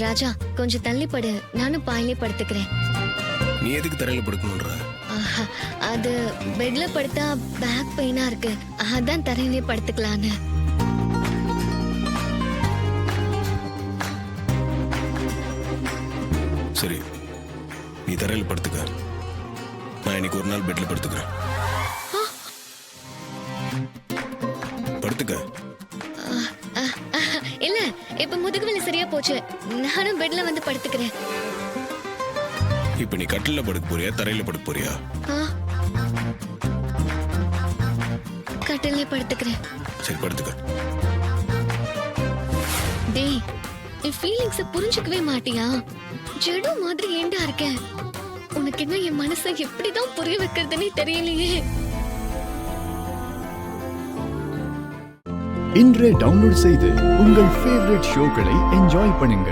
ராஜா கொஞ்சம் தள்ளி படு, நானும் பாயிலே படுத்துக்கிறேன். நீ எதுக்கு தரையில படுக்கணும்ன்ற? ஆஹா, அது பெட்ல படுத்தா பேக் பெயினா இருக்கு, அதான் தரையிலே படுத்துக்கலான்னு. சரி, நீ தரையில படுத்துக்க. நான் இன்னைக்கு ஒரு நாள் பெட்ல படுத்துக்கிறேன். படுத்துக்க. இல்ல, இப்ப முதுகு வலி சரியா போச்சு, நானும் பெட்ல வந்து படுத்துக்கிறேன். இப்ப நீ கட்டில படுக்க போறியா, தரையில படுக்க போறியா? கட்டிலே படுத்துக்கிறேன். சரி, படுத்துக்க. டேய், என் ஃபீலிங்ஸ் புரிஞ்சுக்கவே மாட்டியா? ஜெடு மாதிரி ஏண்டா இருக்க? உனக்கு என்ன என் மனசை எப்படிதான் புரிய வைக்கிறதுனே தெரியலையே. இன்றே டவுன்லோட் செய்து உங்கள் ஃபேவரட் ஷோக்களை என்ஜாய் பண்ணுங்க.